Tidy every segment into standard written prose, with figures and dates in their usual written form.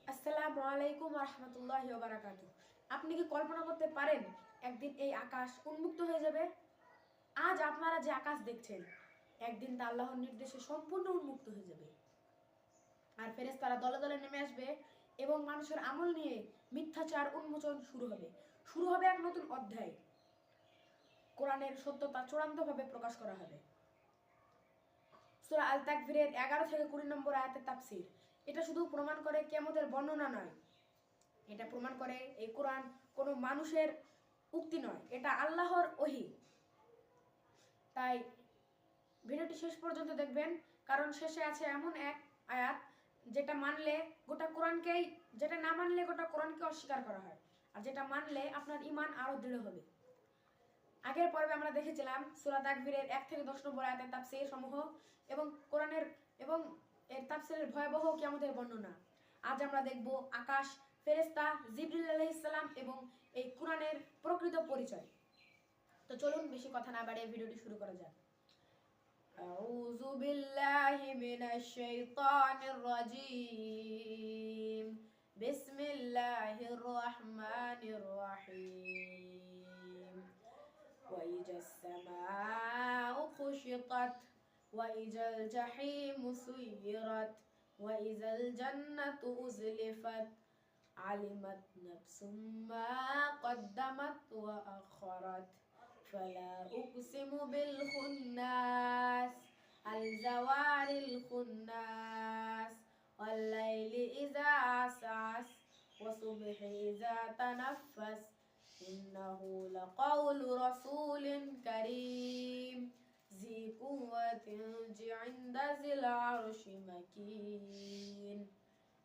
আসসালামু আলাইকুম ওয়া রাহমাতুল্লাহি ওয়া বারাকাতুহু। আপনি কি কল্পনা করতে পারেন একদিন এই আকাশ উন্মুক্ত হয়ে যাবে? আজ আপনারা যে আকাশ দেখছেন, একদিন তা আল্লাহর নির্দেশে সম্পূর্ণ উন্মুক্ত হয়ে যাবে। আর ফেরেশতারা দলে দলে নেমে আসবে এবং মানুষের আমল নিয়ে মিথ্যাচার উন্মোচন শুরু হবে। শুরু হবে এক নতুন অধ্যায়। কোরআনের সত্যতা চূড়ান্তভাবে প্রকাশ করা হবে। সূরা আল তাকবীরের 11 থেকে 20 নম্বর আয়াতের তাফসীর। এটা শুধু প্রমাণ করে কিয়ামতের বর্ণনা নয়, এটা প্রমাণ করে এই কোরআন কোনো মানুষের উক্তি নয়, এটা আল্লাহর ওহী। তাই ভিডিওটি শেষ পর্যন্ত দেখবেন, কারণ শেষে আছে এমন এক আয়াত যেটা মানলে গোটা কোরআনকেই, যেটা না মানলে গোটা কোরআনকে অস্বীকার করা হয়, আর যেটা মানলে আপনার ঈমান আরো দৃঢ় হবে। আগের পর্বে আমরা দেখেছিলাম সূরা তাকবীরের 1 থেকে 10 নম্বর আয়াতের তাফসীর সমূহ এবং কোরআনের এবং এর তাফসীরের ভয়াবহ কিয়ামতের বর্ণনা। আজ আমরা দেখব আকাশ, ফেরেশতা, জিবরিল আলাইহিস সালাম এবং এই কোরআনের প্রকৃত পরিচয়। তো চলুন বেশি কথা না বাড়িয়ে ভিডিওটি শুরু করা যাক। আউযু বিল্লাহি মিনাশ শাইতানির রাজীম। বিসমিল্লাহির রহমানির রহিম। وإذا السماء كشطت وإذا الجحيم سيرت وإذا الجنة أزلفت علمت نفس ما قدمت وأخرت فلا أقسم بالخناس الجوار الخناس والليل إذا عسعس والصبح إذا تنفس إنه لقول رسول كريم ذي قوة عند ذي العرش مكين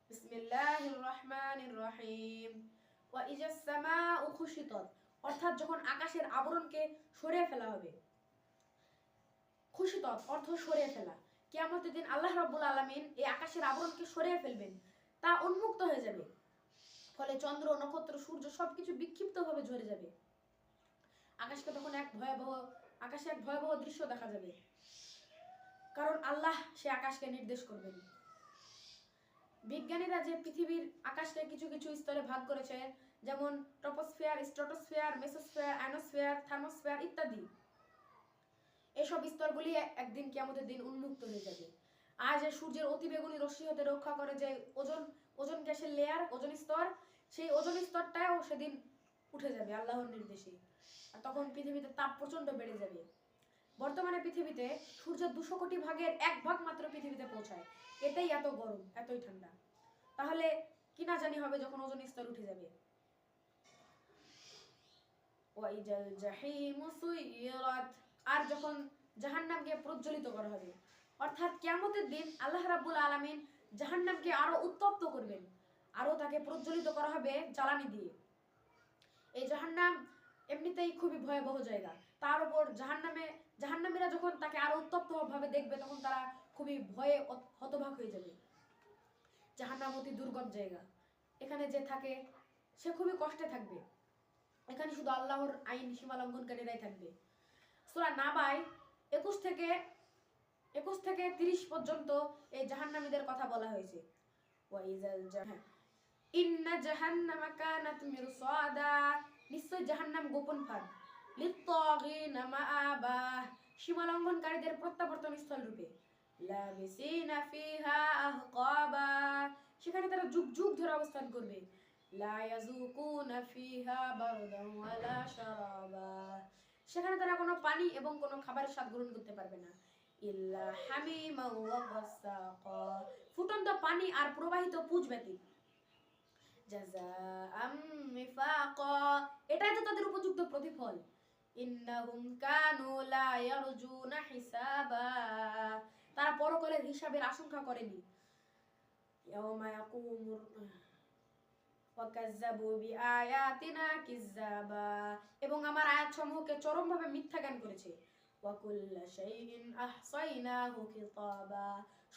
بسم الله الرحمن الرحيم وإذا السماء كشطت অর্থাৎ যখন আকাশের আবরণকে সরিয়ে ফেলা হবে। খুশিতত অর্থ সরিয়ে ফেলা। কিয়ামতের দিন আল্লাহ রাব্বুল আলামিন এই আকাশের আবরণকে সরিয়ে ফেলবেন, তা উন্মুক্ত হয়ে যাবে। ফলে চন্দ্র, নক্ষত্র, সূর্য সবকিছু বিক্ষিপ্তভাবে ঝরে যাবে। আকাশে এক ভয়াবহ দৃশ্য দেখা যাবে, কারণ আল্লাহ সে আকাশকে নির্দেশ করবেন। বিজ্ঞানীরা যে পৃথিবীর আকাশকে কিছু কিছু স্তরে ভাগ করেছে, যেমন troposphere, stratosphere, mesosphere, ionosphere, thermosphere ইত্যাদি, এসব স্তরগুলি একদিন কিয়ামতের দিন উন্মুক্ত হয়ে যাবে। আজ সূর্যের অতিবেগুনি রশ্মি হতে রক্ষা করে যে ওজন গ্যাসের লেয়ার, ওজন স্তর, সেই ওজন স্তরটাও সেদিন উঠে যাবে আল্লাহর নির্দেশে। আর তখন পৃথিবীতে তাপ প্রচন্ড বেড়ে যাবে। বর্তমানে পৃথিবীতে সূর্যের 200 কোটি ভাগের 1 ভাগ মাত্র পৃথিবীতে পৌঁছায়। এটাই এত গরম, এতই ঠান্ডা। তাহলে কি না জানি হবে যখন ওজন স্তর উঠে যাবে। ওয়াইজাল জাহিমু সুইরাত, আর যখন জাহান্নামকে প্রজ্বলিত করা হবে। অর্থাৎ কিয়ামতের দিন আল্লাহ রাব্বুল আলামিন জাহান্নামকে আরো উত্তপ্ত করবেন, আরো তাকে প্রজ্বলিত করা হবে জ্বালানি দিয়ে। এই জাহান্নাম এমনিতেই খুবই ভয়াবহ জায়গা, তার উপর জাহান্নামীরা যখন তাকে আরো উত্তপ্ত ভাবে দেখবে, তখন তারা খুবই ভয়ে হতবাক হয়ে যাবে। জাহান্নাম অতি দুর্গম জায়গা, এখানে যে থাকে সে খুবই কষ্টে থাকবে। এখানে শুধু আল্লাহর আইন সীমা লঙ্ঘনকারীরাই থাকবে। সূরা নাবায় 21 থেকে 30 পর্যন্ত এই জাহান্নামীদের কথা বলা হয়েছে। ইন্না জাহান্নামা কানাত মিরসাদা, নিশ্চয় জাহান্নাম গোপন ফাঁদ। লিত্তাগিনা মাআবা, সীমা লঙ্ঘনকারীদের প্রত্যাবর্তন স্থল রূপে। লাবিসিনা ফিহা আহকাবা, সেখানে তারা যুগ যুগ ধরে অবস্থান করবে। লা ইয়াযুকুনা ফিহা বারদান ওয়ালা শারাবা, সেখানে তারা কোনো পানি এবং কোনো খাবারের স্বাদ গ্রহণ করতে পারবে না। ইল্লা হামিমা ওয়া গাসসাকা, ফুটন্ত পানি আর প্রবাহিত পুজ ব্যতীত। জাযাআম মিফাকা, এটাই তো তাদের উপযুক্ত প্রতিফল। ইন্নাহুম কানু লা ইয়ারজুনা হিসাবা, তারা পরকালের হিসাবের আশঙ্কা করেনি। ইয়াউমা ইয়াকুমুর ওয়াকাজ্জাবু বিআয়াতিনা কিজ্জাবা, এবং আমার আয়াতসমূহকে চরমভাবে মিথ্যা জ্ঞান করেছে। ওয়া কুল্লা শাইইন আহসাইনাহু কিতাবা,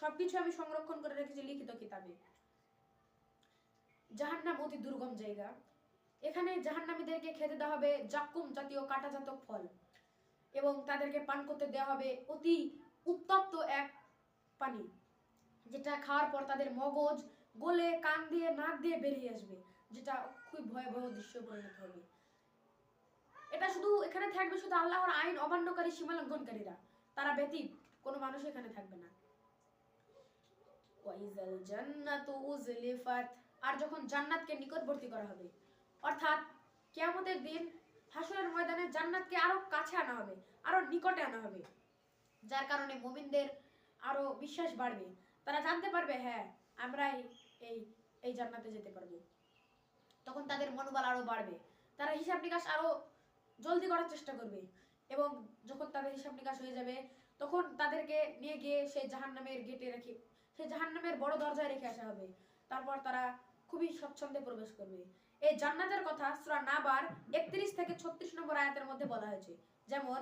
সবকিছু আমি সংরক্ষণ করে রেখেছি লিখিত কিতাবে। জাহান্নাম অতি দুর্গম জায়গা। এখানে জাহান্নামীদেরকে খেতে দেওয়া হবে জাক্কুম জাতীয় কাঁটাজাত ফল, এবং তাদেরকে পান করতে দেওয়া হবে অতি উত্তপ্ত এক পানি, যেটা খাওয়ার পর তাদের মগজ গলে কান দিয়ে নাক দিয়ে বেরিয়ে আসবে, যেটা খুব ভয়াবহ দৃশ্য পরিণত হবে। এটা শুধু এখানে থাকবে শুধু আল্লাহর আইন অমান্যকারী সীমালঙ্ঘনকারীরা, তারা ব্যতীত কোনো মানুষ এখানে থাকবে না। ওয়াইজাল জান্নাতু উজলিফাত, আর যখন জান্নাতকে নিকটবর্তী করা হবে, অর্থাৎ কিয়ামতের দিন হাসরের ময়দানে জান্নাতকে আরো কাছে আনা হবে, আরো নিকটে আনা হবে, যার কারণে মুমিনদের আরো বিশ্বাস বাড়বে। তারা জানতে পারবে হ্যাঁ আমরা এই এই জান্নাতে যেতে পারবো। তখন তাদের মনোবল আরো বাড়বে, তারা হিসাব নিকাশ আরো জলদি করার চেষ্টা করবে, এবং যখন তাদের হিসাব নিকাশ হয়ে যাবে তখন তাদেরকে নিয়ে গিয়ে সেই জাহান্নামের গেটে রেখে, সেই জাহান্নামের বড় দরজায় রেখে আসা হবে। তারপর তারা খুবই স্বচ্ছন্দে প্রবেশ করবে। এই জান্নাতের কথা সূরা নাবার 31 থেকে 36 নম্বর আয়াতের মধ্যে বলা হয়েছে। যেমন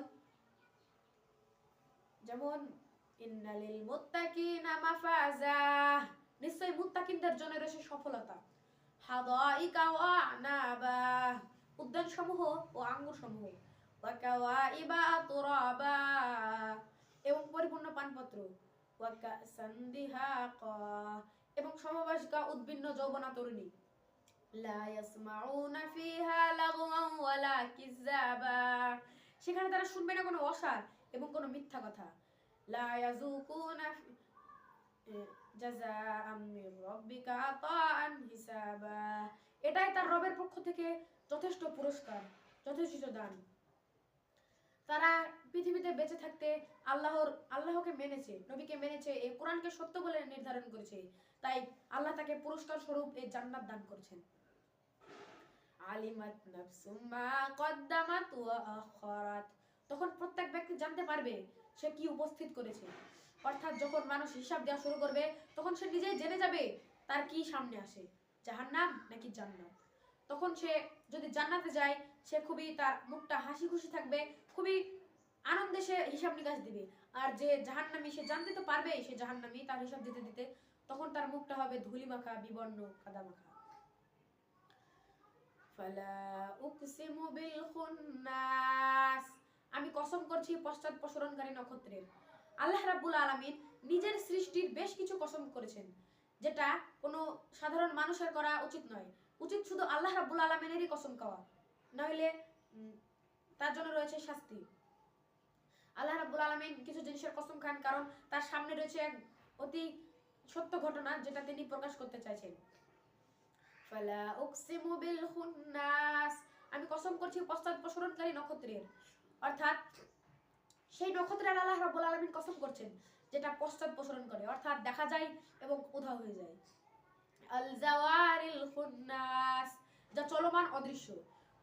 যেমন ইন্নালিল মুত্তাকিনা মাফাজা, নিশ্চয়ই মুত্তাকিনদের জন্য রয়েছে সফলতা। হাদাইকা ওয়া আনাবা, উদ্যানসমূহ ও আঙ্গুরসমূহ। ওয়া কাওয়াইবা আতরাবা, এবং পরিপূর্ণ পানপত্র। ওয়া কাসান দিহাকা, এবং সমবাসিকা উদ্ভিন্ন যৌবনা তরুণী। লা ইয়াসমাউনা ফিহা লাগওয়ান ওয়ালা কিযাবা, সেখানে তারা শুনবে না কোনো অসার এবং কোনো মিথ্যা কথা। লা ইয়াযুকুনা জাযাআম মির রাব্বিকা আতাআন হিসাবা, এটাই তার রবের পক্ষ থেকে যথেষ্ট পুরস্কার, যথেষ্ট দান। তারা পৃথিবীতে বেঁচে থাকতে আল্লাহকে মেনেছে, নবীকে মেনেছে, এই কোরআনকে সত্য বলে নির্ধারণ করেছে, তাই আল্লাহ তাকে পুরস্কার স্বরূপ এই জান্নাত দান করেছেন। আলিমাত নাফসুম মা কদ্দামাত ওয়া আখারাত, তখন প্রত্যেক ব্যক্তি জানতে পারবে সে কি উপস্থিত করেছে। অর্থাৎ যখন মানুষ হিসাব দেওয়া শুরু করবে তখন সে নিজেই জেনে যাবে তার কি সামনে আসে, জাহান্নাম নাকি জান্নাত। তখন সে যদি জান্নাতে যায় সে খুবই, তার মুখটা হাসি খুশি থাকবে, খুবই আনন্দে সে হিসাব নিকাশ দিবে। আর যে জাহান্নামী সে জানতে তো পারবেই সে জাহান্নামী, তার হিসাব দিতে দিতে তখন তার মুখটা হবে ধুলি মাখা, বিবর্ণ, কাদা মাখা। ফালা উকসিমু বিল খুন্নাস, আমি কসম করছি পশ্চাৎপসরণকারী নক্ষত্রের। আল্লাহ রাব্বুল আলামিন নিজের সৃষ্টির বেশ কিছু কসম করেছেন, যেটা কোনো সাধারণ মানুষের করা উচিত নয়। উচিত শুধু আল্লাহ রাব্বুল আলামিনেরই কসম খাওয়া, নইলে তার জন্য রয়েছে শাস্তি। আল্লাহ রাব্বুল আলামিন কিছু জিনিসের কসম খান কারণ তার সামনে রয়েছে এক অতি সত্য ঘটনা যেটা তিনি প্রকাশ করতে চাইছেন। ফালা উকসিমু বিল খুন্নাস, আমি কসম করছি পশ্চাৎপসরণকারী নক্ষত্রের, অর্থাৎ সেই নক্ষত্রের আল্লাহ রাব্বুল আলামিন কসম করছেন যেটা পশ্চাৎপসরণ করে, অর্থাৎ দেখা যায় এবং উধাও হয়ে যায়। আল জাওয়ারিল খুন্নাস, যা চলমান অদৃশ্য,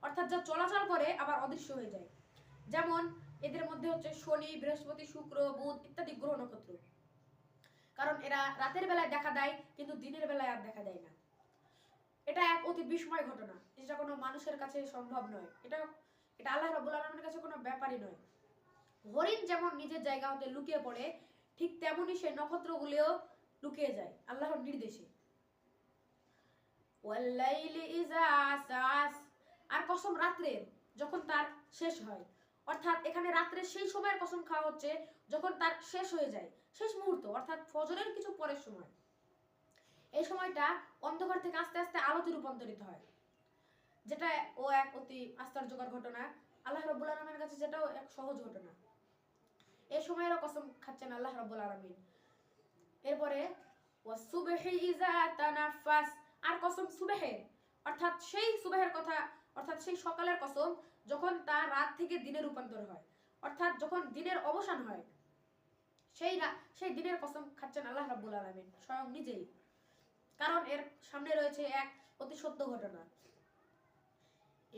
অর্থাৎ যা চলাচল করে আবার অদৃশ্য হয়ে যায়। যেমন এদের মধ্যে হচ্ছে শনি, বৃহস্পতি, শুক্র, বুধ ইত্যাদি গ্রহ নক্ষত্র, কারণ এরা রাতের বেলায় দেখা দেয় কিন্তু দিনের বেলায় আর দেখা দেয় না। এটা এক অতি বিস্ময় ঘটনা, যেটা কোনো মানুষের কাছে সম্ভব নয়। এটা আল্লাহ রাব্বুল আলামিনের কাছে কোনো ব্যাপারই নয়। হরিণ যেমন নিজের জায়গা হতে লুকিয়ে পড়ে, ঠিক তেমনই সেই নক্ষত্রগুলিও লুকিয়ে যায় আল্লাহর নির্দেশে। ওয়াল্লাইলি ইযা আসআস, আর কসম রাত্রের যখন তার শেষ হয়, অর্থাৎ এখানে রাত্রের সেই সময়ের কসম খাওয়া হচ্ছে যখন তার শেষ হয়ে যায়, শেষ মুহূর্ত, অর্থাৎ ফজরের কিছু পরের সময়। এই সময়টা অন্ধকার থেকে আস্তে আস্তে আলোতে রূপান্তরিত হয়, যেটা এক অতি আশ্চর্যকর ঘটনা আল্লাহ রাব্বুল আলামিনের কাছে, যেটাও এক সহজ ঘটনা। এই সময়েরও কসম খাচ্ছেন আল্লাহ রাব্বুল আলামিন। এরপরে ওয়াসুবহি ইযা তানাফাস, আর কসম সুবহের, অর্থাৎ সেই সুবহের কথা, অর্থাৎ সেই সকালের কসম যখন তা রাত থেকে দিনে রূপান্তর হয়, অর্থাৎ যখন দিনের অবসান হয়, সেই দিনের কসম খাচ্ছেন আল্লাহ রাব্বুল আলামিন স্বয়ং নিজেই, কারণ এর সামনে রয়েছে এক অতি সত্য ঘটনা।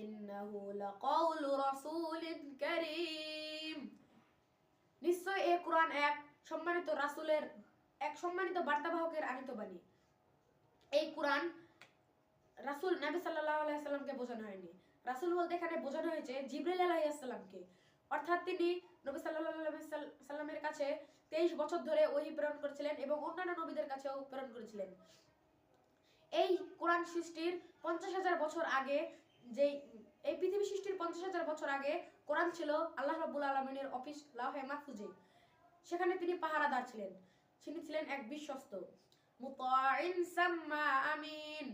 ইন্নাহু লাকাউলু রাসূলিন কারীম, নিশ্চয় এই কুরআন এক সম্মানিত রাসূলের, এক সম্মানিত বার্তাবাহকের আনিত বাণী। এই কুরআন রাসূল নবী সাল্লাল্লাহু আলাইহি সাল্লামকে বোঝানো হয়নি। রাসূল বলতে এখানে বোঝানো হয়েছে জিবরাইল আলাইহিস সালামকে, অর্থাৎ তিনি নবী সাল্লাল্লাহু আলাইহি সাল্লামের কাছে 23 বছর ধরে ওহী প্রেরণ করেছিলেন এবং অন্যান্য নবীদের কাছেও প্রেরণ করেছিলেন। এই কোরআন সৃষ্টির 50,000 বছর আগে, যেই এই পৃথিবী সৃষ্টির 50,000 বছর আগে কোরআন ছিল আল্লাহ রাব্বুল আলামিনের অফিস লাওহে মাহফুজে, সেখানে তিনি পাহারাদার ছিলেন। তিনি ছিলেন এক বিশ্বস্ত, মুতাইন সাম্মা আমিন,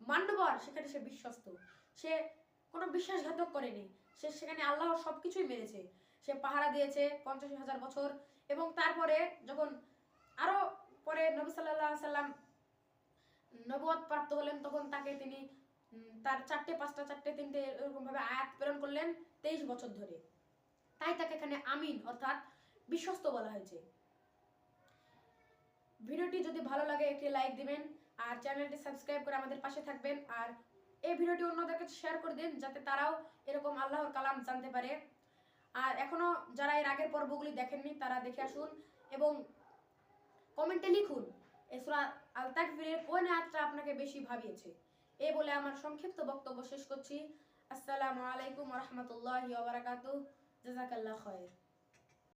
মান্যবর, সেখানে সে বিশ্বস্ত, সে কোনো বিশ্বাসঘাতক করেনি, সে সেখানে আল্লাহর সবকিছুই মেনেছে। সে পাহারা দিয়েছে 50,000 বছর, এবং তারপরে যখন আরো পরে নবী সাল্লাল্লাহু আলাইহি সাল্লাম নবুয়ত প্রাপ্ত হলেন, তখন তাকে তিনি তার 4টে 5টা 4টে 3টে এরকম ভাবে আয়াত প্রেরণ করলেন 23 বছর ধরে। তাই তাকে এখানে আমিন অর্থাৎ বিশ্বস্ত বলা হয়েছে। ভিডিওটি যদি ভালো লাগে একটি লাইক দিবেন, আর চ্যানেলটি সাবস্ক্রাইব করে আমাদের পাশে থাকবেন, আর এই ভিডিওটি অন্যদেরকে শেয়ার করে দিন যাতে তারাও এরকম আল্লাহর কালাম জানতে পারে। আর এখনো যারা এর আগের পর্বগুলি দেখেননি তারা দেখে আসুন, এবং কমেন্টে লিখুন এই সূরা আল তাকবীরের কোন আয়াতটা আপনাকে বেশি ভাবিয়েছে। এই বলে আমার সংক্ষিপ্ত বক্তব্য শেষ করছি। আসসালামু আলাইকুম ওয়া রাহমাতুল্লাহি ওয়া বারাকাতুহু। জাযাকাল্লাহু খায়র।